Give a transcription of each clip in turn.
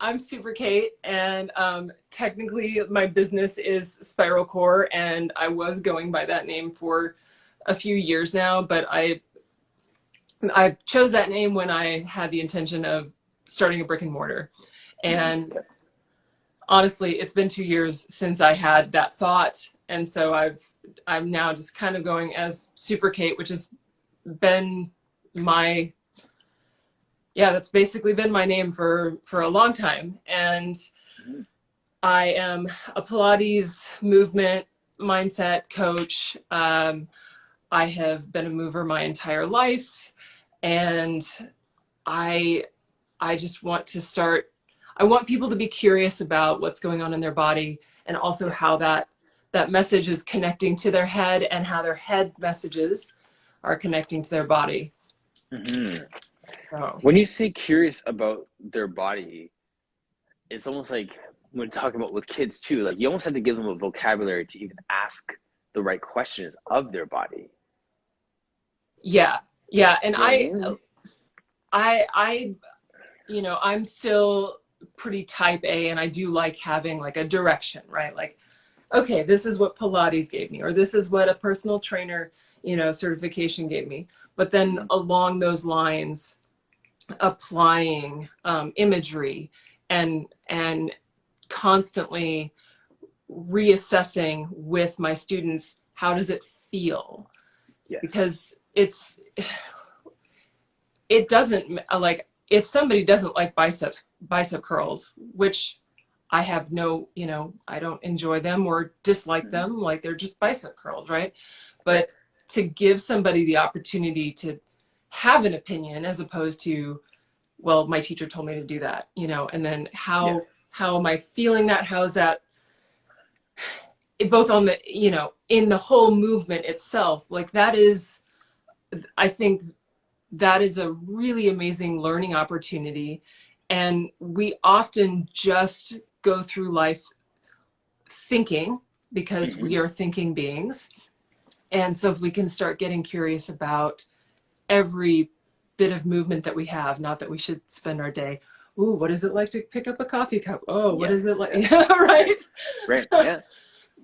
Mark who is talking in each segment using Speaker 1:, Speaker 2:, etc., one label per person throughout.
Speaker 1: I'm SuperKate, and technically my business is Spiral Core, and I was going by that name for a few years now, but I chose that name when I had the intention of starting a brick and mortar. And honestly, it's been 2 years since I had that thought, and so I'm now just kind of going as SuperKate, which has been my that's basically been my name for a long time. And I am a Pilates movement mindset coach. I have been a mover my entire life, and I just want to start. I want people to be curious about what's going on in their body, and also how that message is connecting to their head, and how their head messages are connecting to their body.
Speaker 2: Mm-hmm.
Speaker 1: So.
Speaker 2: When you say curious about their body, it's almost like when talking about with kids too, like you almost have to give them a vocabulary to even ask the right questions of their body.
Speaker 1: Yeah. And I, I'm still pretty type A, and I do like having like a direction, right? Like, okay, this is what Pilates gave me, or this is what a personal trainer, certification gave me. But then along those lines, applying imagery and constantly reassessing with my students, how does it feel?
Speaker 2: Yes.
Speaker 1: Because it doesn't, like, if somebody doesn't like bicep curls, which I have no, I don't enjoy them or dislike them, like they're just bicep curls, right? But to give somebody the opportunity to have an opinion, as opposed to, well, my teacher told me to do that, and then how am I feeling that? How's that both on the, in the whole movement itself? Like, I think that is a really amazing learning opportunity. And we often just go through life thinking, because we are thinking beings. And so if we can start getting curious about every bit of movement that we have, not that we should spend our day, ooh, what is it like to pick up a coffee cup? Oh, what is it like? Right?
Speaker 2: Right, yeah.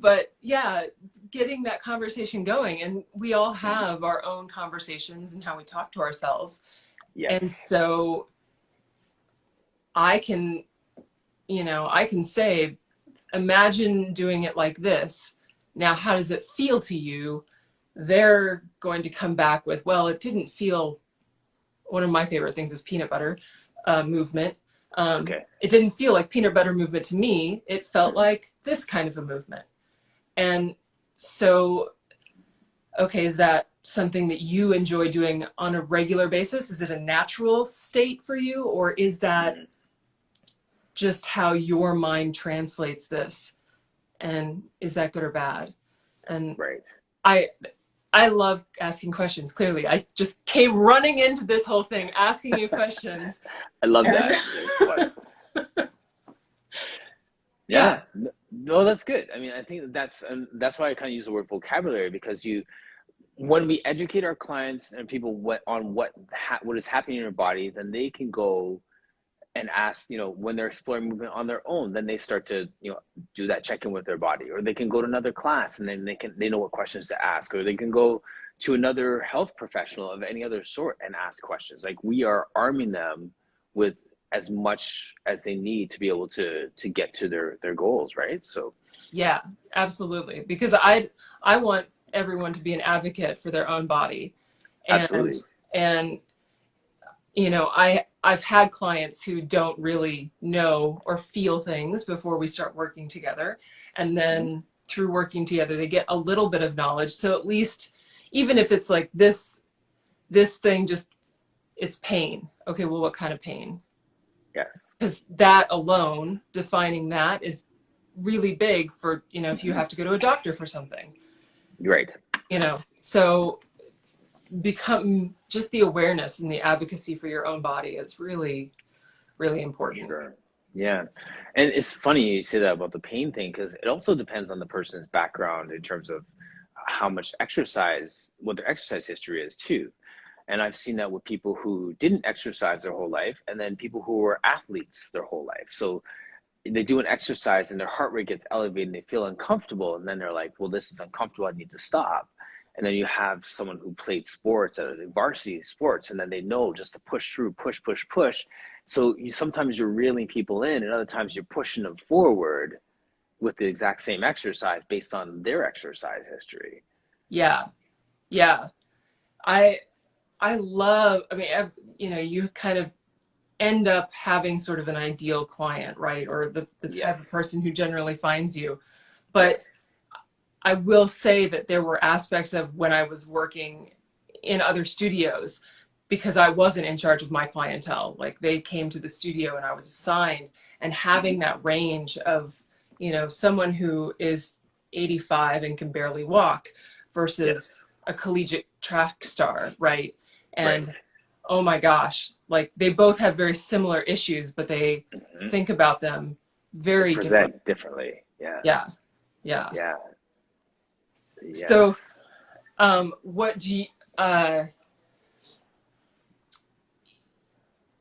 Speaker 1: But yeah, getting that conversation going. And we all have our own conversations and how we talk to ourselves.
Speaker 2: Yes.
Speaker 1: And so I can say, imagine doing it like this. Now, how does it feel to you? They're going to come back with, well, it didn't feel, one of my favorite things is peanut butter movement. It didn't feel like peanut butter movement to me. It felt like this kind of a movement. And so, okay, is that something that you enjoy doing on a regular basis? Is it a natural state for you? Or is that just how your mind translates this? And is that good or bad? And I love asking questions. Clearly, I just came running into this whole thing asking you questions.
Speaker 2: I love that. Yeah. No, that's good. I mean, I think that's why I kind of use the word vocabulary, because when we educate our clients and people what is happening in their body, then they can go and ask, when they're exploring movement on their own, then they start to, do that check-in with their body, or they can go to another class and then they know what questions to ask, or they can go to another health professional of any other sort and ask questions. Like, we are arming them with as much as they need to be able to get to their goals, right? So
Speaker 1: yeah, absolutely. Because I want everyone to be an advocate for their own body.
Speaker 2: Absolutely.
Speaker 1: And I've had clients who don't really know or feel things before we start working together. And then through working together, they get a little bit of knowledge. So at least, even if it's like this thing, just, it's pain. Okay, well, what kind of pain?
Speaker 2: Yes.
Speaker 1: Because that alone, defining that, is really big for, if you have to go to a doctor for something.
Speaker 2: Right.
Speaker 1: So become just the awareness and the advocacy for your own body is really, really important.
Speaker 2: Sure. Yeah. And it's funny you say that about the pain thing, because it also depends on the person's background in terms of how much exercise, what their exercise history is too. And I've seen that with people who didn't exercise their whole life, and then people who were athletes their whole life. So they do an exercise and their heart rate gets elevated and they feel uncomfortable. And then they're like, well, this is uncomfortable. I need to stop. And then you have someone who played sports, varsity sports, and then they know just to push through, push, push, push. So sometimes you're reeling people in, and other times you're pushing them forward with the exact same exercise based on their exercise history.
Speaker 1: Yeah. Yeah. I love, I mean, you kind of end up having sort of an ideal client, right? Or the type of
Speaker 2: Yes.
Speaker 1: person who generally finds you. But
Speaker 2: Yes.
Speaker 1: I will say that there were aspects of when I was working in other studios, because I wasn't in charge of my clientele. Like they came to the studio and I was assigned, and having that range of, someone who is 85 and can barely walk versus
Speaker 2: Yes.
Speaker 1: a collegiate track star, right?
Speaker 2: Right.
Speaker 1: And oh my gosh, like they both have very similar issues, but they
Speaker 2: Mm-hmm.
Speaker 1: think about them
Speaker 2: They
Speaker 1: very different.
Speaker 2: present differently. Yeah.
Speaker 1: Yeah. Yeah.
Speaker 2: Yeah.
Speaker 1: So,
Speaker 2: Yes.
Speaker 1: what do you,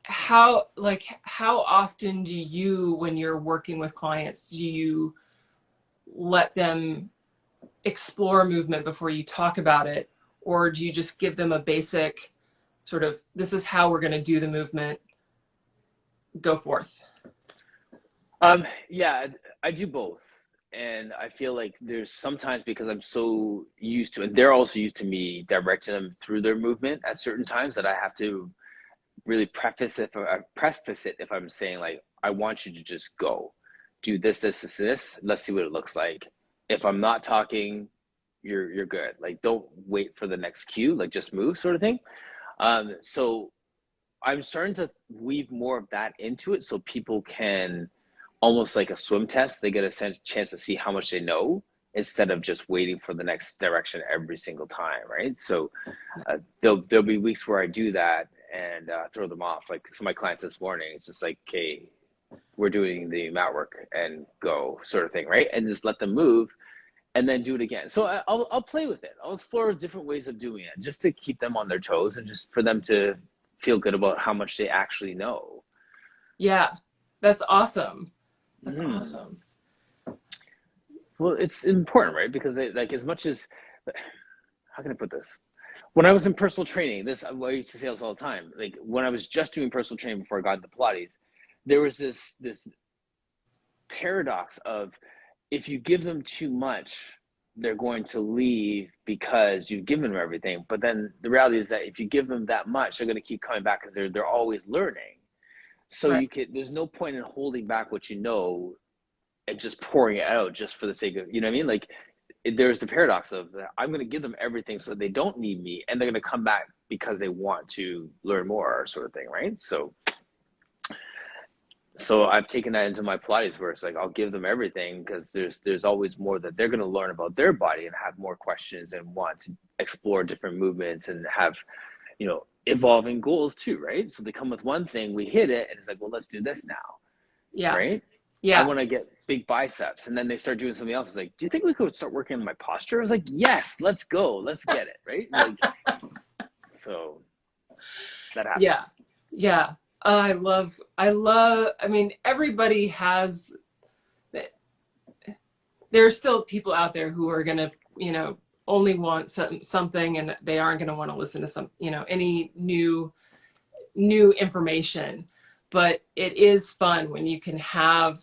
Speaker 1: how often do you, when you're working with clients, do you let them explore movement before you talk about it? Or do you just give them a basic sort of, this is how we're going to do the movement, go forth?
Speaker 2: Yeah, I do both. And I feel like there's sometimes, because I'm so used to, and they're also used to me directing them through their movement at certain times, that I have to really preface it if I'm saying like, I want you to just go, do this, this, this, this. Let's see what it looks like. If I'm not talking, you're good. Like, don't wait for the next cue. Like, just move, sort of thing. So I'm starting to weave more of that into it, so people can, almost like a swim test, they get a chance to see how much they know instead of just waiting for the next direction every single time, right? So there'll be weeks where I do that and throw them off. Like some of my clients this morning, it's just like, okay, we're doing the mat work and go, sort of thing, right? And just let them move and then do it again. So I'll play with it. I'll explore different ways of doing it just to keep them on their toes and just for them to feel good about how much they actually know.
Speaker 1: Yeah, that's awesome. That's
Speaker 2: Mm.
Speaker 1: awesome.
Speaker 2: Well, it's important, right? Because like, as much as, how can I put this? When I was in personal training, this, I used to say this all the time. Like when I was just doing personal training before I got into Pilates, there was this paradox of, if you give them too much, they're going to leave because you've given them everything. But then the reality is that if you give them that much, they're going to keep coming back because they're always learning. So
Speaker 1: Right.
Speaker 2: there's no point in holding back what you know and just pouring it out just for the sake of, you know what I mean? Like there's the paradox of, I'm going to give them everything so they don't need me, and they're going to come back because they want to learn more, sort of thing, right? So I've taken that into my Pilates, where it's like I'll give them everything because there's always more that they're going to learn about their body and have more questions and want to explore different movements and have, evolving goals too, right? So they come with one thing, we hit it, and it's like, well, let's do this now,
Speaker 1: Yeah.
Speaker 2: right? I
Speaker 1: Yeah.
Speaker 2: want to get big biceps, and then they start doing something else. It's like, do you think we could start working on my posture? I was like, yes, let's go, let's get it, right? Like, so that
Speaker 1: Yeah.
Speaker 2: happens.
Speaker 1: Yeah. I mean, everybody has, there are still people out there who are going to, only want something, and they aren't going to want to listen to any new information. But it is fun when you can have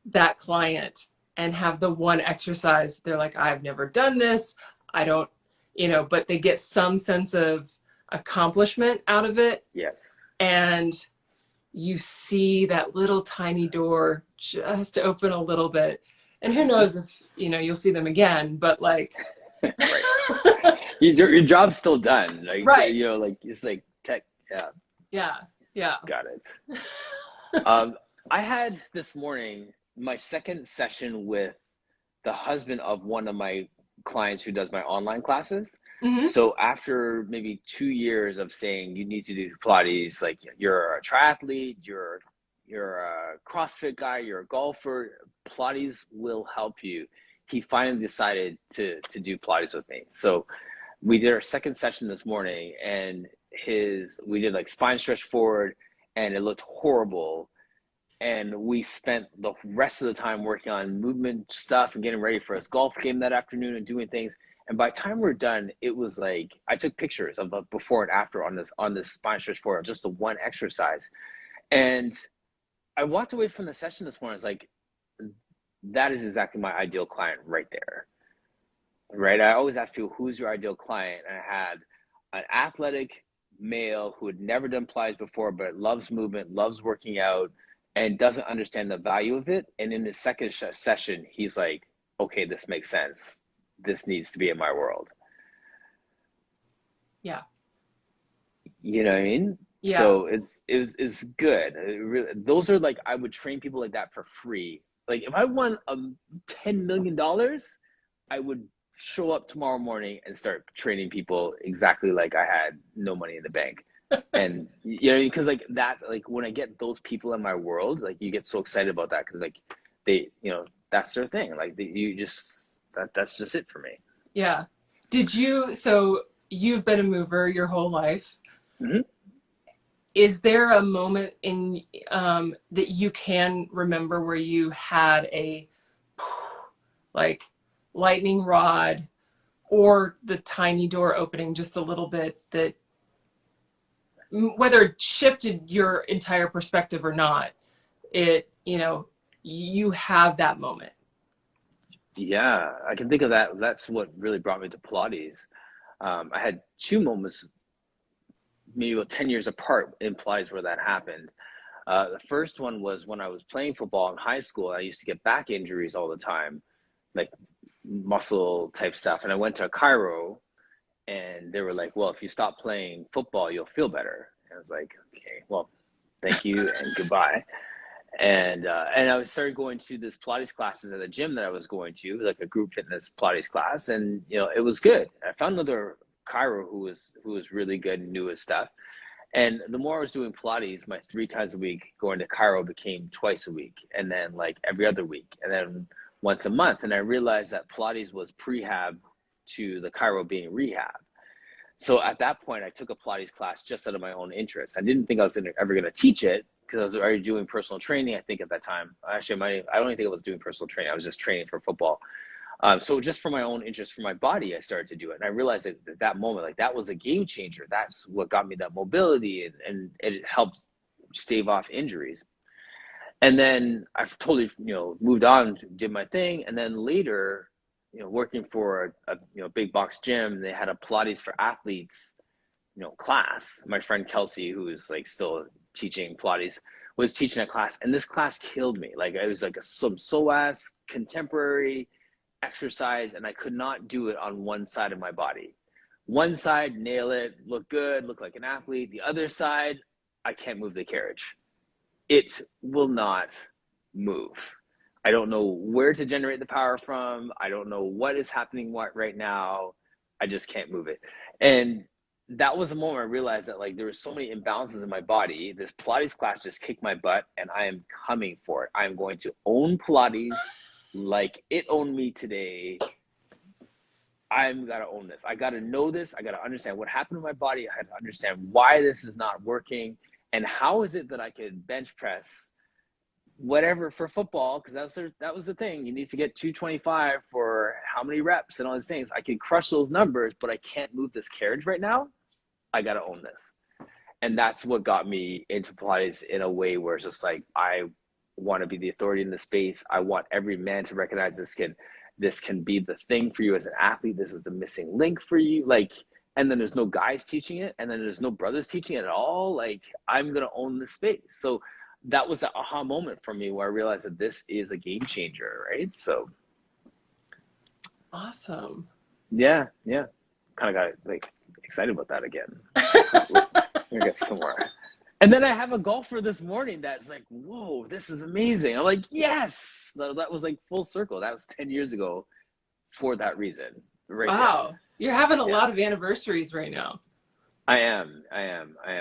Speaker 1: that client and have the one exercise. They're like, I've never done this. I don't, but they get some sense of accomplishment out of it.
Speaker 2: Yes.
Speaker 1: And you see that little tiny door just open a little bit. And who knows if, you'll see them again, but like,
Speaker 2: Right. Your job's still done. Like,
Speaker 1: right.
Speaker 2: like it's like tech. Yeah.
Speaker 1: Yeah. Yeah.
Speaker 2: Got it. I had this morning my second session with the husband of one of my clients who does my online classes.
Speaker 1: Mm-hmm.
Speaker 2: So after maybe 2 years of saying you need to do Pilates, like you're a triathlete, you're a CrossFit guy, you're a golfer, Pilates will help you. He finally decided to do Pilates with me. So we did our second session this morning, and we did like spine stretch forward, and it looked horrible. And we spent the rest of the time working on movement stuff and getting ready for his golf game that afternoon and doing things. And by the time we're done, it was like I took pictures of the before and after on this spine stretch forward, just the one exercise. And I walked away from the session this morning. I was like, that is exactly my ideal client right there. Right? I always ask people, who's your ideal client? And I had an athletic male who had never done Pilates before, but loves movement, loves working out, and doesn't understand the value of it. And in the second session, he's like, okay, this makes sense. This needs to be in my world.
Speaker 1: Yeah.
Speaker 2: You know what I mean?
Speaker 1: Yeah.
Speaker 2: So it's good. Those are like, I would train people like that for free. Like if I won $10 million, I would show up tomorrow morning and start training people exactly like I had no money in the bank. And you know, because like that's like when I get those people in my world, like you get so excited about that because like they, you know, that's their thing. Like that's just it for me.
Speaker 1: Yeah. So you've been a mover your whole life.
Speaker 2: Mm-hmm.
Speaker 1: Is there a moment in that you can remember where you had a like lightning rod or the tiny door opening just a little bit, that whether it shifted your entire perspective or not, it, you know, you have that moment?
Speaker 2: Yeah, I can think of that. That's what really brought me to Pilates. I had two moments, maybe about 10 years apart in Pilates where that happened. The first one was when I was playing football in high school. I used to get back injuries all the time, like muscle type stuff. And I went to a chiro, and they were like, well, if you stop playing football, you'll feel better. And I was like, okay, well, thank you and goodbye. And I started going to this Pilates classes at the gym that I was going to, like a group fitness Pilates class. And, you know, it was good. I found another chiro who was really good and knew his stuff. And the more I was doing Pilates, my 3 times a week going to chiro became twice a week, and then like every other week, and then once a month. And I realized that Pilates was prehab to the chiro being rehab. So at that point, I took a Pilates class just out of my own interest. I didn't think I was ever going to teach it because I was already doing personal training, I think, at that time. Actually, I don't even think I was doing personal training. I was just training for football. So just for my own interest, for my body, I started to do it. And I realized that at that moment, like that was a game changer. That's what got me that mobility, and it helped stave off injuries. And then I've totally, you know, moved on, did my thing. And then later, you know, working for a you know, big box gym, they had a Pilates for athletes, you know, class. My friend Kelsey, who is like still teaching Pilates, was teaching a class, and this class killed me. Like it was like some psoas contemporary exercise, and I could not do it on one side of my body. One side, nail it, look good, look like an athlete. The other side, I can't move the carriage. It will not move. I don't know where to generate the power from. I don't know what is happening right now. I just can't move it. And that was the moment I realized that like there were so many imbalances in my body. This Pilates class just kicked my butt, and I am coming for it. I am going to own Pilates like it owned me today. I'm gotta own this. I gotta know this. I gotta understand what happened to my body. I had to understand why this is not working, and how is it that I could bench press whatever for football, because that was the thing. You need to get 225 for how many reps and all these things. I can crush those numbers, but I can't move this carriage right now. I gotta own this. And that's what got me into Pilates in a way where it's just like, I want to be the authority in the space. I want every man to recognize this can be the thing for you as an athlete. This is the missing link for you. Like, and then there's no guys teaching it, and then there's no brothers teaching it at all. Like, I'm going to own the space. So that was the aha moment for me where I realized that this is a game changer, right? So
Speaker 1: awesome.
Speaker 2: Yeah. Kind of got like excited about that again. We're gonna get somewhere. And then I have a golfer this morning that's like, whoa, this is amazing. I'm like, yes. That was like full circle. That was 10 years ago for that reason. Right.
Speaker 1: Wow.
Speaker 2: There.
Speaker 1: You're having a lot of anniversaries right now.
Speaker 2: I am.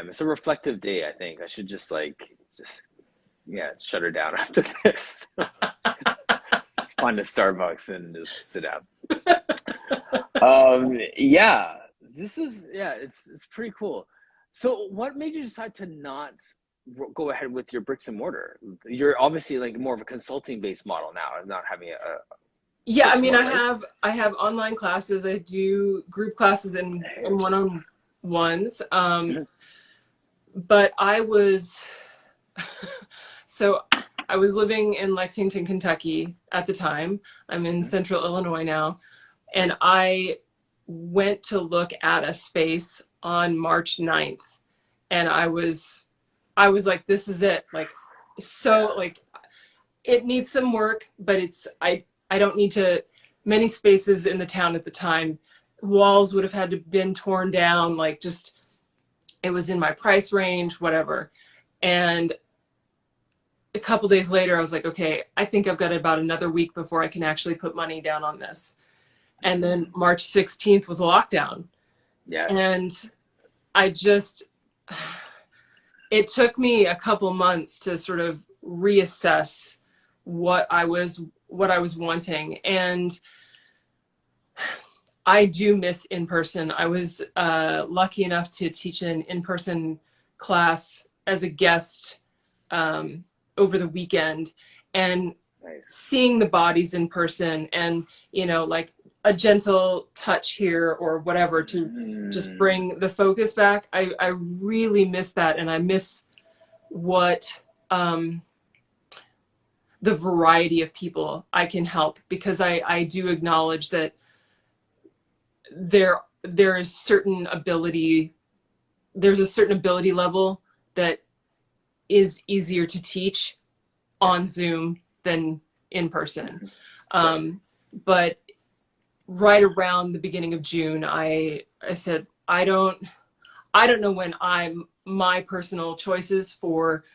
Speaker 2: It's a reflective day, I think. I should just shut her down after this. Just find a Starbucks and just sit down. Yeah. this is, yeah, it's pretty cool. So what made you decide to not go ahead with your bricks and mortar? You're obviously like more of a consulting based model now, and not having a
Speaker 1: Yeah, I
Speaker 2: bricks and
Speaker 1: mean,
Speaker 2: mortar, right?
Speaker 1: I have online classes. I do group classes and
Speaker 2: Interesting.
Speaker 1: one-on-ones.
Speaker 2: Mhm.
Speaker 1: But I was so I was living in Lexington, Kentucky at the time. I'm in
Speaker 2: Mhm.
Speaker 1: Central Illinois now, and
Speaker 2: Right.
Speaker 1: I went to look at a space on March 9th, and I was like, this is it. Like, so
Speaker 2: Yeah.
Speaker 1: like it needs some work, but I don't need to. Many spaces in the town at the time, walls would have had to been torn down. Like, just it was in my price range, whatever. And a couple days later, I was like, okay, I think I've got about another week before I can actually put money down on this. And
Speaker 2: Mhm.
Speaker 1: then March 16th was lockdown,
Speaker 2: Yes.
Speaker 1: and I just it took me a couple months to sort of reassess what I was wanting. And I do miss in person. I was lucky enough to teach an in person class as a guest over the weekend, and
Speaker 2: Nice.
Speaker 1: seeing the bodies in person, and like a gentle touch here or whatever to just
Speaker 2: Mm.
Speaker 1: bring the focus back. I really miss that, and I miss what um, the variety of people I can help, because I do acknowledge that there is certain ability there's a certain ability level that is easier to teach on
Speaker 2: Yes.
Speaker 1: Zoom than in person.
Speaker 2: Mhm. Right.
Speaker 1: Um, but right around the beginning of June, I said, I don't know when I'm my personal choices for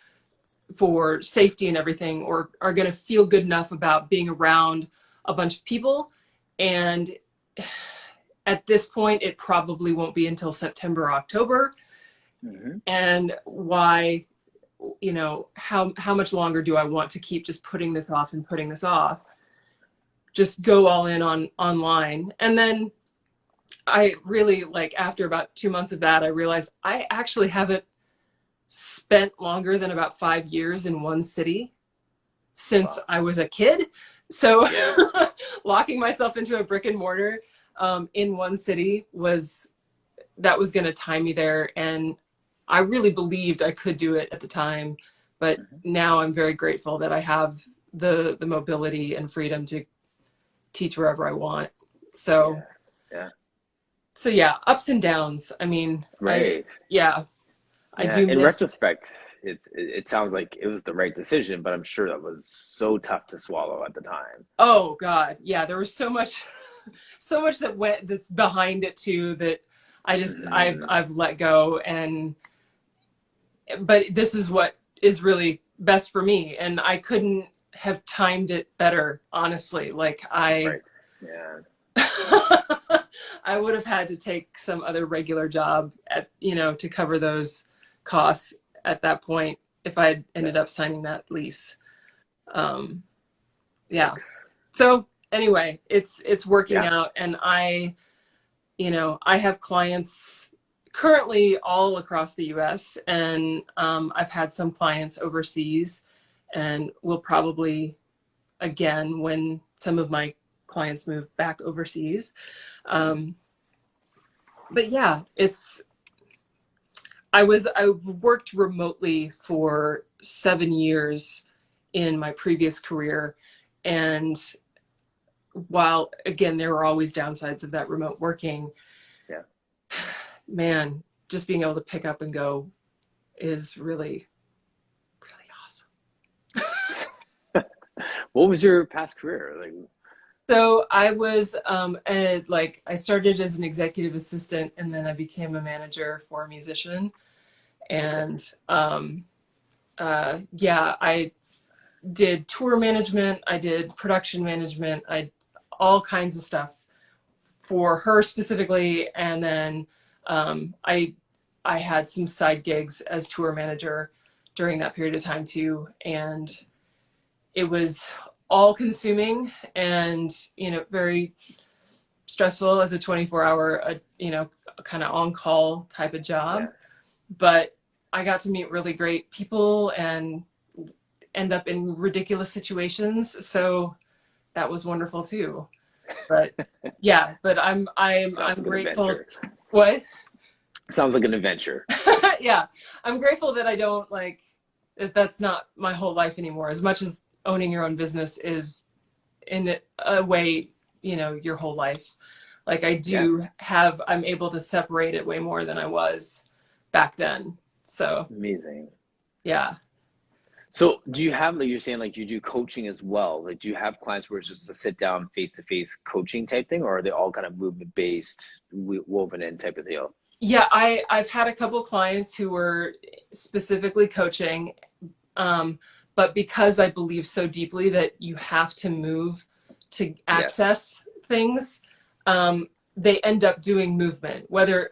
Speaker 1: safety and everything, or are going to feel good enough about being around a bunch of people. And at this point, it probably won't be until September, October.
Speaker 2: Hmm.
Speaker 1: And why, how much longer do I want to keep just putting this off and putting this off? Just go all in on online. And then I really, like, after about 2 months of that, I realized I actually haven't spent longer than about 5 years in one city since
Speaker 2: Wow.
Speaker 1: I was a kid. So
Speaker 2: Yeah.
Speaker 1: locking myself into a brick and mortar in one city was going to tie me there. And I really believed I could do it at the time. But
Speaker 2: Hmm.
Speaker 1: now I'm very grateful that I have the mobility and freedom to teach wherever I want. So,
Speaker 2: Yeah. Yeah.
Speaker 1: so yeah, ups and downs. I mean,
Speaker 2: Right.
Speaker 1: yeah, I
Speaker 2: Yeah.
Speaker 1: do
Speaker 2: In
Speaker 1: miss.
Speaker 2: retrospect, it sounds like it was the right decision, but I'm sure that was so tough to swallow at the time.
Speaker 1: Oh God, yeah, there was so much, so much that's behind it too, that
Speaker 2: Hmm.
Speaker 1: I've let go. And but this is what is really best for me, and I couldn't have timed it better, honestly. Like, I
Speaker 2: Right. Yeah.
Speaker 1: I would have had to take some other regular job to cover those costs at that point if I had ended
Speaker 2: Yeah.
Speaker 1: up signing that lease. Um, yeah.
Speaker 2: Yikes.
Speaker 1: So anyway, it's working
Speaker 2: Yeah.
Speaker 1: out, and I have clients currently all across the US, and I've had some clients overseas, and will probably again when some of my clients move back overseas.
Speaker 2: Hmm.
Speaker 1: Um, but yeah, I worked remotely for 7 years in my previous career, and while again there were always downsides of that remote working,
Speaker 2: Yeah.
Speaker 1: man, just being able to pick up and go is really, really awesome.
Speaker 2: What was your past career like?
Speaker 1: So I was like I started as an executive assistant, and then I became a manager for a musician.
Speaker 2: Okay.
Speaker 1: And yeah, I did tour management, I did production management, I all kinds of stuff for her specifically. And then I had some side gigs as tour manager during that period of time too. And it was all consuming, and very stressful as a 24-hour kind of on call type of job,
Speaker 2: Yeah.
Speaker 1: but I got to meet really great people and end up in ridiculous situations. So that was wonderful too. But yeah, but
Speaker 2: Sounds
Speaker 1: I'm
Speaker 2: like an
Speaker 1: grateful.
Speaker 2: adventure.
Speaker 1: What?
Speaker 2: Sounds like an adventure.
Speaker 1: Yeah, I'm grateful that I don't like that's not my whole life anymore. As much as owning your own business is in a way, your whole life. Like
Speaker 2: Yeah.
Speaker 1: I'm able to separate it way more than I was back then. So
Speaker 2: Amazing.
Speaker 1: yeah.
Speaker 2: So do you have, like you're saying, like you do coaching as well? Like do you have clients where it's just a sit down face to face coaching type thing, or are they all kind of movement based, woven in type of deal?
Speaker 1: Yeah, I've had a couple clients who were specifically coaching, um, but because I believe so deeply that you have to move to
Speaker 2: Yes.
Speaker 1: access things, they end up doing movement. Whether,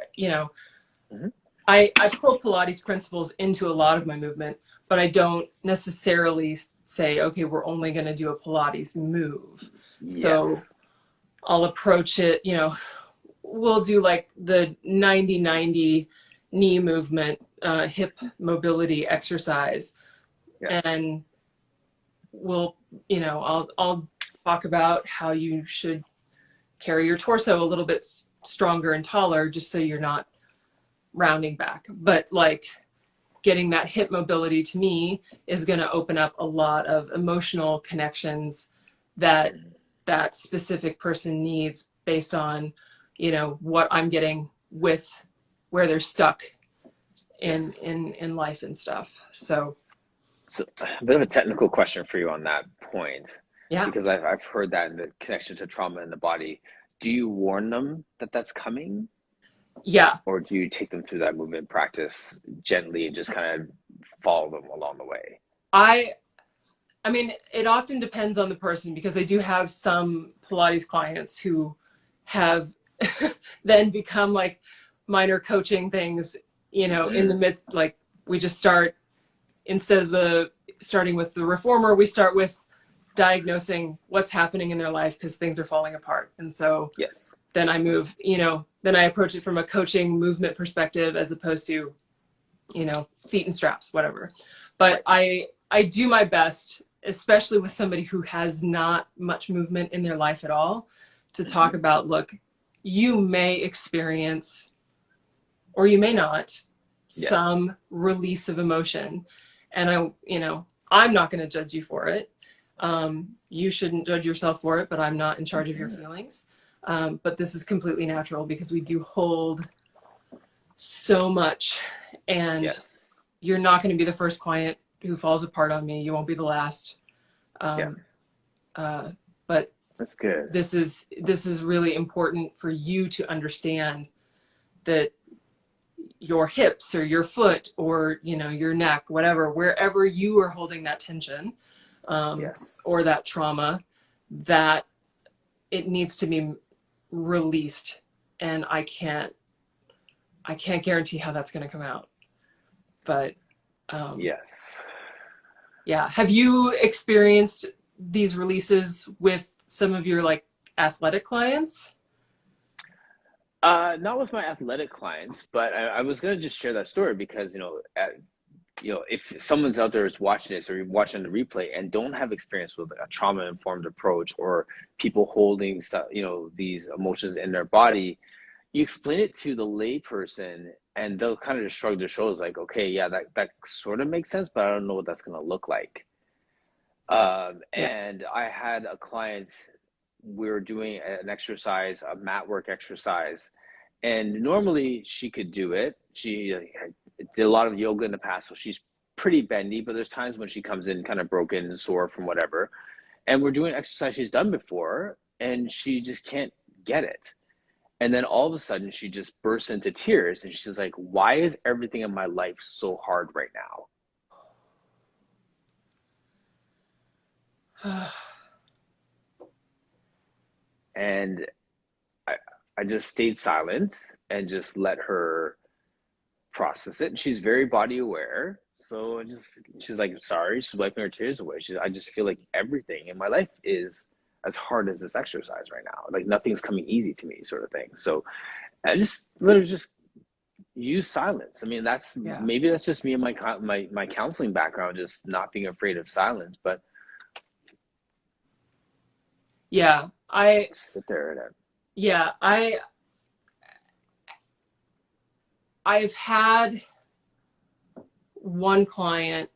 Speaker 2: Hmm.
Speaker 1: I pull Pilates principles into a lot of my movement, but I don't necessarily say, okay, we're only going to do a Pilates move.
Speaker 2: Yes.
Speaker 1: So I'll approach it, we'll do like the 90-90 knee movement, hip mobility exercise.
Speaker 2: Yes.
Speaker 1: And we'll, I'll talk about how you should carry your torso a little bit stronger and taller just so you're not rounding back. But like getting that hip mobility to me is going to open up a lot of emotional connections that
Speaker 2: Mhm.
Speaker 1: that specific person needs based on, what I'm getting with where they're stuck
Speaker 2: Yes.
Speaker 1: in life and stuff. So
Speaker 2: So a bit of a technical question for you on that point,
Speaker 1: yeah.
Speaker 2: because I've heard that in the connection to trauma in the body. Do you warn them that that's coming,
Speaker 1: Yeah.
Speaker 2: or do you take them through that movement practice gently and just kind of follow them along the way?
Speaker 1: I I mean, it often depends on the person because I do have some Pilates clients who have then become like minor coaching things, in the
Speaker 2: Mm,
Speaker 1: midst, like we just start, instead of the starting with the reformer, we start with diagnosing what's happening in their life because things are falling apart. And so
Speaker 2: yes.
Speaker 1: then I move, then I approach it from a coaching movement perspective as opposed to, feet and straps, whatever. But
Speaker 2: Right.
Speaker 1: I do my best, especially with somebody who has not much movement in their life at all, to
Speaker 2: Hmm.
Speaker 1: talk about, look, you may experience, or you may not,
Speaker 2: Yes.
Speaker 1: some release of emotion. And I'm not going to judge you for it. You shouldn't judge yourself for it, but I'm not in charge of your
Speaker 2: Hmm.
Speaker 1: feelings. But this is completely natural because we do hold so much, and
Speaker 2: Yes.
Speaker 1: you're not going to be the first client who falls apart on me. You won't be the last.
Speaker 2: Yeah.
Speaker 1: Um, but
Speaker 2: That's good.
Speaker 1: this is really important for you to understand that your hips or your foot or your neck, whatever, wherever you are holding that tension,
Speaker 2: Yes.
Speaker 1: or that trauma, that it needs to be released. And I can't guarantee how that's going to come out, but um,
Speaker 2: Yes.
Speaker 1: yeah. Have you experienced these releases with some of your like athletic clients?
Speaker 2: Not with my athletic clients, but I was gonna just share that story because if someone's out there is watching this or you're watching the replay and don't have experience with a trauma informed approach or people holding stuff, these emotions in their body, you explain it to the lay person and they'll kind of just shrug their shoulders like, okay, yeah, that sort of makes sense, but I don't know what that's gonna look like.
Speaker 1: Yeah.
Speaker 2: And I had a client, we were doing an exercise, a mat work exercise, and normally she could do it. She did a lot of yoga in the past, so she's pretty bendy, but there's times when she comes in kind of broken and sore from whatever. And we're doing exercise she's done before, and she just can't get it. And then all of a sudden, she just bursts into tears, and she's like, "Why is everything in my life so hard right now?" And I, I just stayed silent and just let her process it. And she's very body aware. So she's like, sorry. She's wiping her tears away. I just feel like everything in my life is as hard as this exercise right now. Like nothing's coming easy to me, sort of thing. So I just literally just use silence. I mean,
Speaker 1: Yeah.
Speaker 2: maybe that's just me and my counseling background, just not being afraid of silence, but
Speaker 1: Yeah.
Speaker 2: just sit there and
Speaker 1: Yeah, I've had one client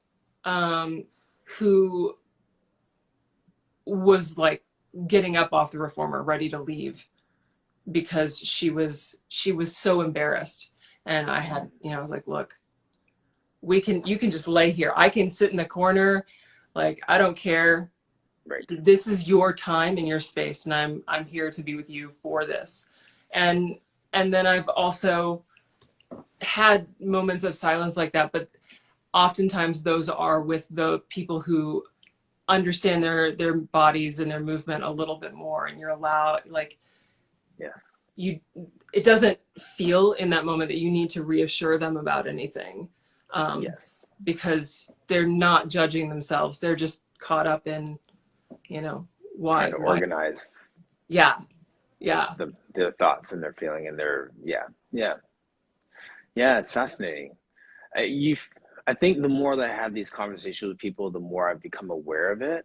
Speaker 1: um, who was like getting up off the reformer, ready to leave because she was so embarrassed. And I had, I was like, look, you can just lay here. I can sit in the corner, like I don't care.
Speaker 2: right.
Speaker 1: This is your time and your space, and I'm here to be with you for this. And and then I've also had moments of silence like that, but oftentimes those are with the people who understand their bodies and their movement a little bit more, and you're allowed, like,
Speaker 2: Yeah.
Speaker 1: you it doesn't feel in that moment that you need to reassure them about anything, um,
Speaker 2: Yes.
Speaker 1: because they're not judging themselves. They're just caught up in, you know
Speaker 2: Trying
Speaker 1: why
Speaker 2: to
Speaker 1: why
Speaker 2: organize
Speaker 1: yeah, yeah,
Speaker 2: their thoughts and their feeling and their, yeah. Yeah, it's fascinating. You I think the more that I have these conversations with people, the more I've become aware of it.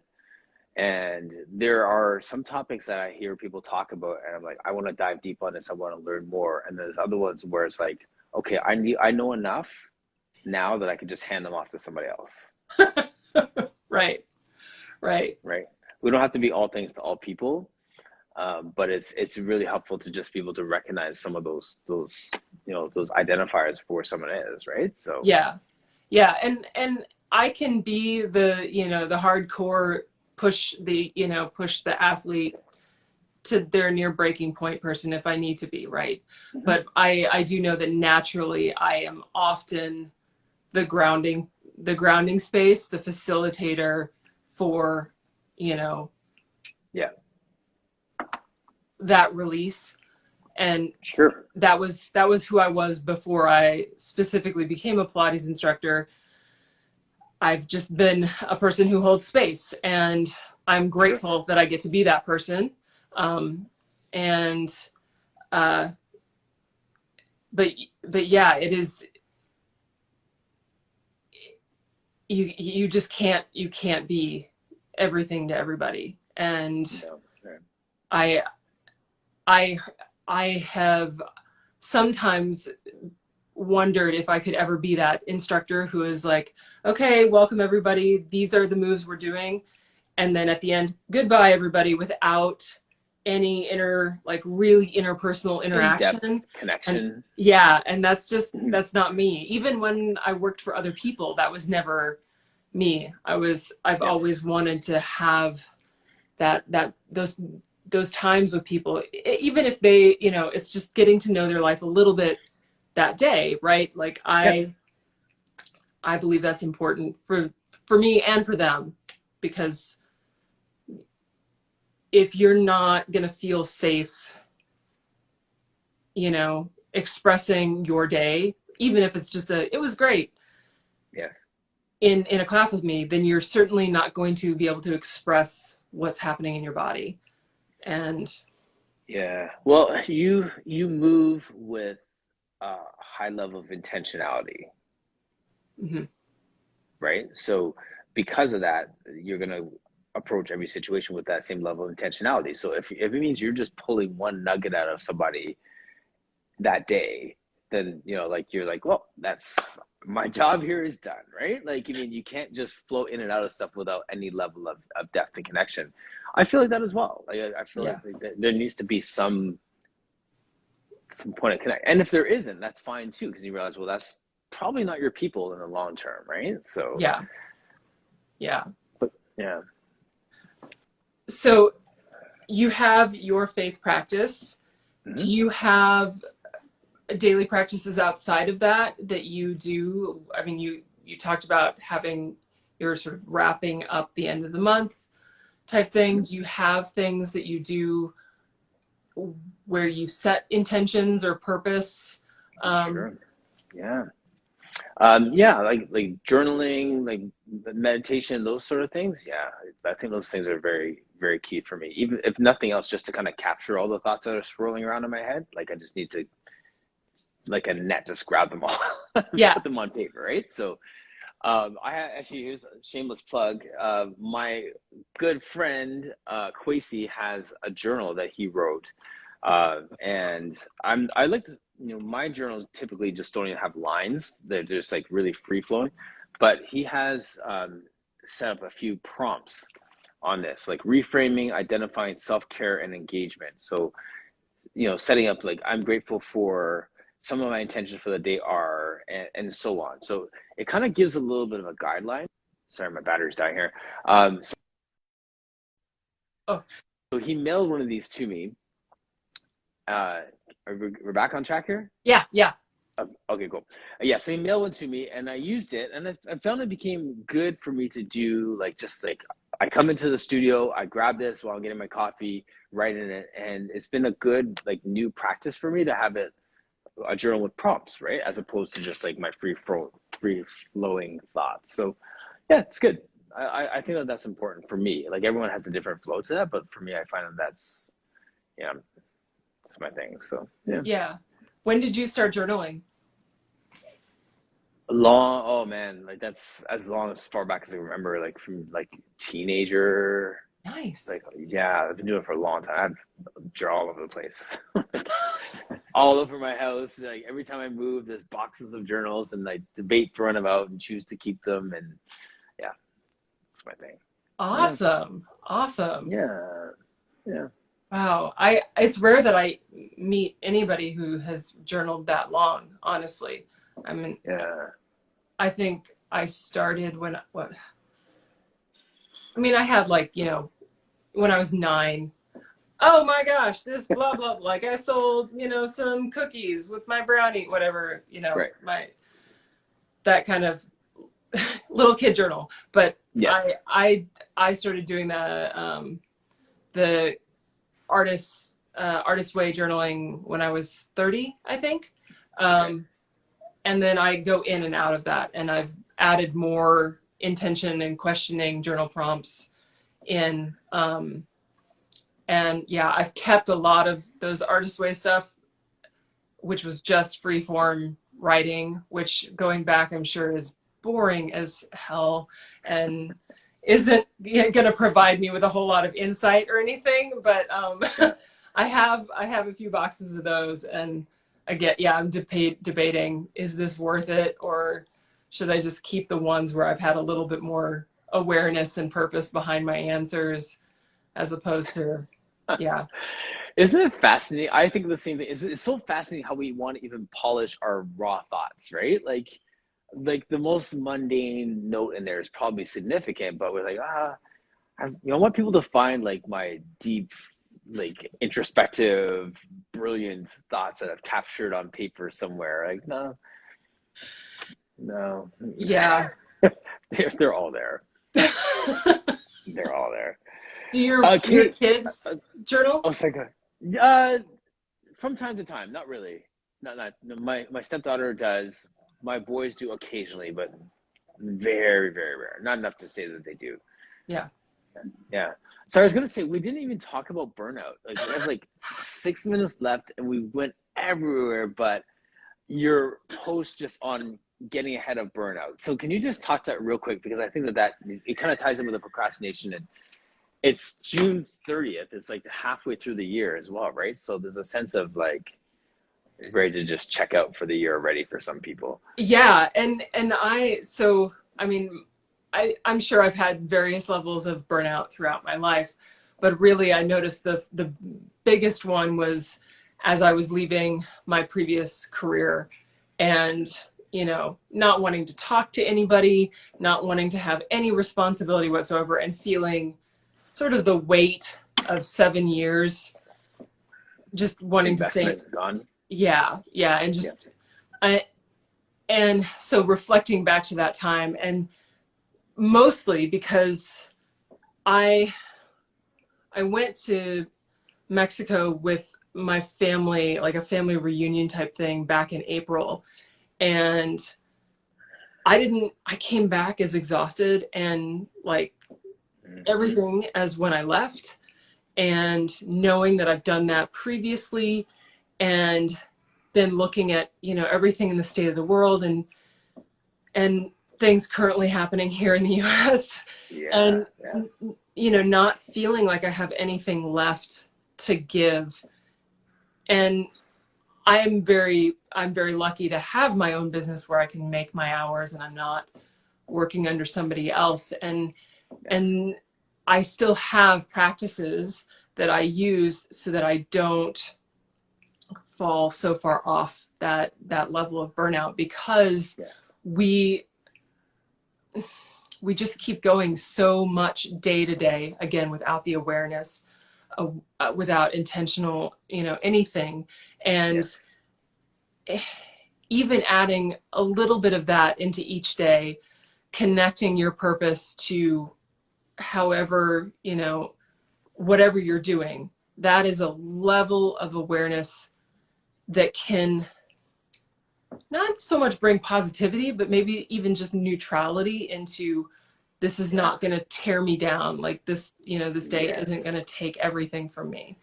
Speaker 2: And there are some topics that I hear people talk about, and I'm like, I want to dive deep on this. I want to learn more. And there's other ones where it's like, okay, I know enough now that I could just hand them off to somebody else,
Speaker 1: right, right.
Speaker 2: right? We don't have to be all things to all people, but it's really helpful to just be able to recognize some of those those identifiers for where someone is, right? So
Speaker 1: Yeah, yeah, and I can be the, the hardcore push the athlete to their near breaking point person if I need to be, right?
Speaker 2: mhm.
Speaker 1: But I do know that naturally I am often the grounding space, the facilitator for, you know,
Speaker 2: Yeah,
Speaker 1: that release. And
Speaker 2: sure,
Speaker 1: that was who I was before I specifically became a Pilates instructor. I've just been a person who holds space, and I'm
Speaker 2: sure,
Speaker 1: grateful that I get to be that person. Um, and uh, but but yeah, it is, you just can't be everything to everybody. And
Speaker 2: no, right.
Speaker 1: I I I have sometimes wondered if I could ever be that instructor who is like, okay, welcome everybody. These are the moves we're doing. And then at the end, goodbye everybody, without any like really interpersonal
Speaker 2: Any depth
Speaker 1: interaction. And
Speaker 2: connection.
Speaker 1: yeah, and
Speaker 2: Mhm.
Speaker 1: that's not me. Even when I worked for other people, that was never me. I've
Speaker 2: Yeah,
Speaker 1: always wanted to have those times with people, even if they, it's just getting to know their life a little bit that day, right? Like
Speaker 2: yeah,
Speaker 1: I believe that's important for me and for them, because if you're not going to feel safe, expressing your day, even if it's just it was great
Speaker 2: yes.
Speaker 1: in a class with me, then you're certainly not going to be able to express what's happening in your body. And
Speaker 2: Yeah. Well, you move with a high level of intentionality,
Speaker 1: mhm,
Speaker 2: right? So because of that, you're gonna approach every situation with that same level of intentionality. So if it means you're just pulling one nugget out of somebody that day, then like you're like, well, that's my job here is done, right? Like, I mean, you can't just flow in and out of stuff without any level of depth and connection. I feel like that as well. Like I feel
Speaker 1: yeah,
Speaker 2: like there needs to be some point of connect. And if there isn't, that's fine too, because you realize, well, that's probably not your people in the long term, right? So,
Speaker 1: yeah, yeah.
Speaker 2: but yeah.
Speaker 1: So you have your faith practice.
Speaker 2: Mm-hmm.
Speaker 1: Do you have daily practices outside of that you do? I mean, you talked about having your sort of wrapping up the end of the month type thing.
Speaker 2: Mm-hmm.
Speaker 1: Do you have things that you do where you set intentions or purpose? Um,
Speaker 2: Sure. Yeah. Yeah, like journaling, like meditation, those sort of things. Yeah, I think those things are very, very key for me. Even if nothing else, just to kind of capture all the thoughts that are swirling around in my head. Like I just need to like a net, just grab them all, and
Speaker 1: Yeah.
Speaker 2: put them on paper, right? So actually, here's a shameless plug. My good friend Kwesi has a journal that he wrote, and I like to, my journals typically just don't even have lines; they're just like really free flowing. But he has set up a few prompts on this, like reframing, identifying self care, and engagement. So setting up like I'm grateful for some of my intentions for the day are, and so on. So it kind of gives a little bit of a guideline. Sorry, my battery's dying here.
Speaker 1: Oh,
Speaker 2: So he mailed one of these to me. We're back on track here.
Speaker 1: yeah, yeah.
Speaker 2: Okay, cool. Yeah, so he mailed one to me, and I used it, and I found it became good for me to do, like, just like I come into the studio, I grab this while I'm getting my coffee, write in it, and it's been a good like new practice for me to have it a journal with prompts, right, as opposed to just like my free flowing thoughts. So yeah, it's good. I think that that's important for me. Like everyone has a different flow to that, but for me, I find that yeah, that's my thing. So yeah.
Speaker 1: Yeah. When did you start journaling?
Speaker 2: Long, oh man, like that's as long as far back as I remember, like from like teenager.
Speaker 1: Nice.
Speaker 2: Like yeah, I've been doing it for a long time. I draw all over the place, all over my house. Like every time I move, there's boxes of journals, and I debate throwing them out and choose to keep them. And yeah, that's my thing. Yeah,
Speaker 1: Awesome. Awesome.
Speaker 2: yeah, yeah,
Speaker 1: Wow. It's rare that I meet anybody who has journaled that long, honestly. I mean,
Speaker 2: yeah.
Speaker 1: I think I started I mean, I had like, when I was 9. Oh my gosh, this blah blah blah. Like I sold, some cookies with my brownie, whatever,
Speaker 2: Right.
Speaker 1: my that kind of little kid journal. But
Speaker 2: Yes.
Speaker 1: I started doing the artist way journaling when I was 30, I think.
Speaker 2: Okay.
Speaker 1: And then I go in and out of that, and I've added more intention and questioning journal prompts in. And yeah, I've kept a lot of those artist way stuff, which was just free form writing, which going back, I'm sure is boring as hell and isn't going to provide me with a whole lot of insight or anything. But
Speaker 2: Yeah.
Speaker 1: I have a few boxes of those, and I'm debating, is this worth it, or should I just keep the ones where I've had a little bit more awareness and purpose behind my answers, as opposed to, yeah.
Speaker 2: Isn't it fascinating? I think the same thing. It's so fascinating how we want to even polish our raw thoughts, right? Like the most mundane note in there is probably significant, but we're like, I want people to find like my deep, like introspective, brilliant thoughts that I've captured on paper somewhere. Like, no, no,
Speaker 1: Yeah.
Speaker 2: they're all there. They're all there.
Speaker 1: Do your
Speaker 2: Kate,
Speaker 1: kids journal?
Speaker 2: oh, sorry, go ahead. From time to time, not really. Not no, my stepdaughter does. My boys do occasionally, but very, very rare. Not enough to say that they do.
Speaker 1: Yeah.
Speaker 2: Yeah. So I was gonna say we didn't even talk about burnout. Like we have like 6 minutes left, and we went everywhere. But your post just on getting ahead of burnout. So can you just talk to that real quick, because I think that it kind of ties in with the procrastination, and it's June 30th. It's like halfway through the year as well, right? So there's a sense of like ready to just check out for the year already for some people.
Speaker 1: Yeah, and I mean, I'm sure I've had various levels of burnout throughout my life, but really I noticed the biggest one was as I was leaving my previous career, and not wanting to talk to anybody, not wanting to have any responsibility whatsoever, and feeling sort of the weight of 7 years, just wanting to say,
Speaker 2: Investment gone.
Speaker 1: yeah, yeah, and
Speaker 2: Yeah.
Speaker 1: just I, and so reflecting back to that time, and mostly because I I went to Mexico with my family, like a family reunion type thing back in April, and I came back as exhausted and like
Speaker 2: Mm-hmm.
Speaker 1: everything as when I left, and knowing that I've done that previously, and then looking at, you know, everything in the state of the world and things currently happening here in the US,
Speaker 2: Yeah.
Speaker 1: and,
Speaker 2: Yeah.
Speaker 1: you know, not feeling like I have anything left to give. And I'm very lucky to have my own business where I can make my hours and I'm not working under somebody else.
Speaker 2: Yes.
Speaker 1: And I still have practices that I use so that I don't fall so far off that level of burnout, because
Speaker 2: Yes.
Speaker 1: we we just keep going so much day to day, again, without the awareness, without intentional, you know, anything. And
Speaker 2: Yes.
Speaker 1: even adding a little bit of that into each day, connecting your purpose to however, you know, whatever you're doing, that is a level of awareness that can not so much bring positivity, but maybe even just neutrality into, this is
Speaker 2: Yeah.
Speaker 1: not going to tear me down. Like this, you know, this day
Speaker 2: Yes.
Speaker 1: isn't going to take everything from me.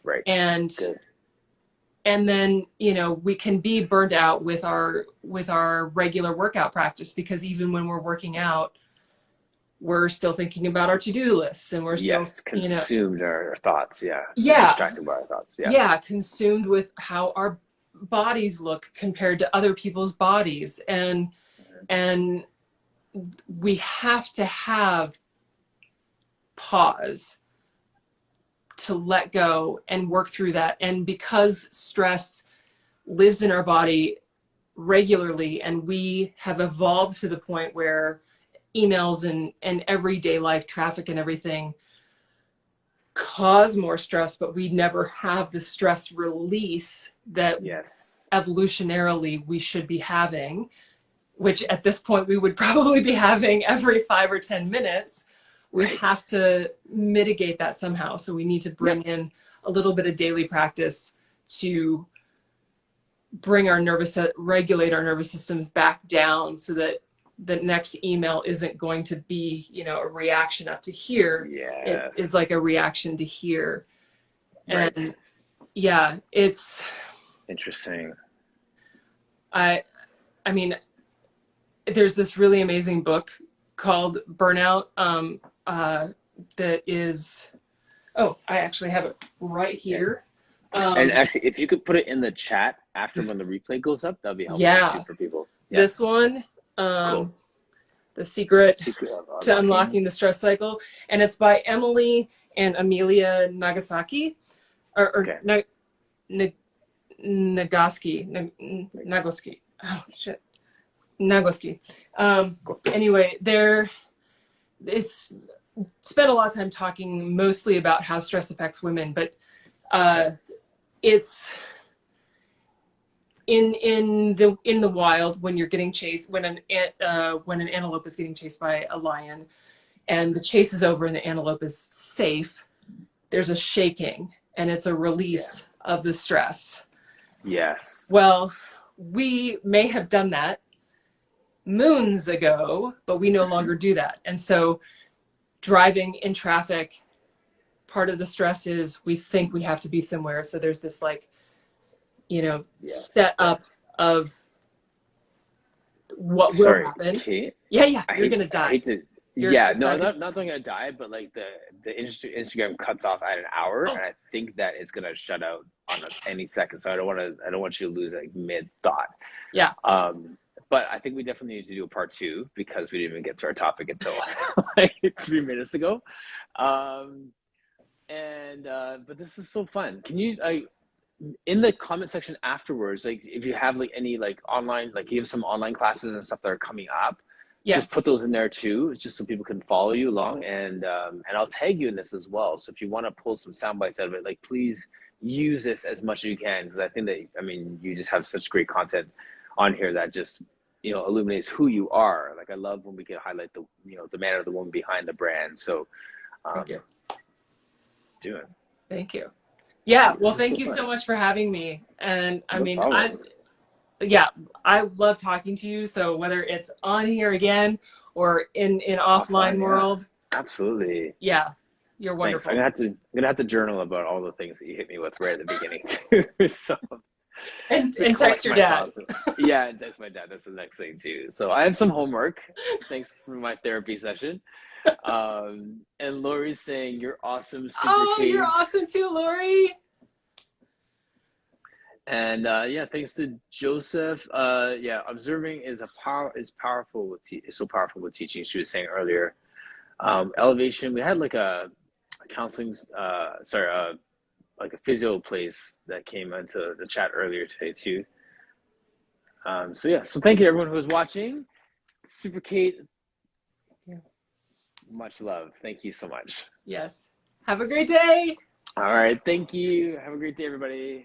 Speaker 2: Right.
Speaker 1: And
Speaker 2: Good.
Speaker 1: then, you know, we can be burned out with our regular workout practice, because even when we're working out, we're still thinking about our to-do lists, and we're still,
Speaker 2: Yes.
Speaker 1: you know,
Speaker 2: Consumed our thoughts. Yeah.
Speaker 1: yeah,
Speaker 2: Distracted by our thoughts. Yeah.
Speaker 1: yeah, consumed with how our bodies look compared to other people's bodies. And we have to have pause to let go and work through that. And because stress lives in our body regularly, and we have evolved to the point where emails and everyday life traffic and everything cause more stress, but we never have the stress release that
Speaker 2: Yes.
Speaker 1: evolutionarily we should be having, which at this point we would probably be having every 5 or 10 minutes. We
Speaker 2: Right.
Speaker 1: have to mitigate that somehow. So we need to bring
Speaker 2: Yep.
Speaker 1: in a little bit of daily practice to bring regulate our nervous systems back down, so that the next email isn't going to be, you know, a reaction up to here. It
Speaker 2: Yes.
Speaker 1: is like a reaction to here.
Speaker 2: Right.
Speaker 1: And yeah, it's,
Speaker 2: Interesting.
Speaker 1: I mean, there's this really amazing book called Burnout, that is, oh, I actually have it right here.
Speaker 2: And actually, if you could put it in the chat after when the replay goes up, that'd be helpful too
Speaker 1: Yeah,
Speaker 2: for people. Yeah.
Speaker 1: this one,
Speaker 2: Cool.
Speaker 1: The Secret
Speaker 2: Secret of
Speaker 1: to
Speaker 2: Unlocking.
Speaker 1: Unlocking the Stress Cycle, and it's by Emily and Amelia Nagasaki, or
Speaker 2: Okay.
Speaker 1: Nagoski. Oh shit, Nagoski.
Speaker 2: Cool.
Speaker 1: Anyway, it's spent a lot of time talking mostly about how stress affects women, but it's in the wild, when you're getting chased, when an antelope is getting chased by a lion, and the chase is over and the antelope is safe, there's a shaking, and it's a release of the stress.
Speaker 2: Yes.
Speaker 1: Well, we may have done that moons ago, but we no longer do that. And so driving in traffic, part of the stress is we think we have to be somewhere. So there's this, like, you know, set up of what will happen.
Speaker 2: Kate,
Speaker 1: Yeah, you're gonna die.
Speaker 2: I hate to.
Speaker 1: You're
Speaker 2: Yeah,
Speaker 1: gonna die.
Speaker 2: not gonna die, but like the Instagram cuts off at an hour, and I think that it's gonna shut out on any second. So I don't want you to lose like mid thought.
Speaker 1: Yeah.
Speaker 2: But I think we definitely need to do a part 2, because we didn't even get to our topic until like 3 minutes ago. But this is so fun. Can you in the comment section afterwards, like if you have like any like online, like you have some online classes and stuff that are coming up, just put those in there too, just so people can follow you along, and I'll tag you in this as well. So if you want to pull some sound bites out of it, like please use this as much as you can, because I think that, I mean, you just have such great content on here that just, you know, illuminates who you are. Like I love when we can highlight the, you know, the man or the woman behind the brand. So
Speaker 1: Thank you.
Speaker 2: Do it.
Speaker 1: Thank you. Yeah, well, thank you so much for having me. And I mean, I love talking to you. So whether it's on here again or in offline world,
Speaker 2: absolutely.
Speaker 1: Yeah, you're wonderful.
Speaker 2: Thanks. I'm gonna have to journal about all the things that you hit me with right at the beginning too. So
Speaker 1: And text
Speaker 2: collect
Speaker 1: your
Speaker 2: my
Speaker 1: dad.
Speaker 2: thoughts. Yeah, and text my dad. That's the next thing too. So I have some homework. Thanks for my therapy session. And Lori's saying, "You're awesome, Super
Speaker 1: Oh, you're
Speaker 2: Kate."
Speaker 1: awesome too, Lori.
Speaker 2: And yeah, thanks to Joseph. Yeah, observing is powerful with is so powerful with teaching. She was saying earlier. Elevation. We had like a counseling. Like a physio place that came into the chat earlier today too. So yeah, so thank you everyone who was watching. Super Kate,
Speaker 1: Yeah.
Speaker 2: much love. Thank you so much.
Speaker 1: Yes. Have a great day.
Speaker 2: All right, thank you. Have a great day, everybody.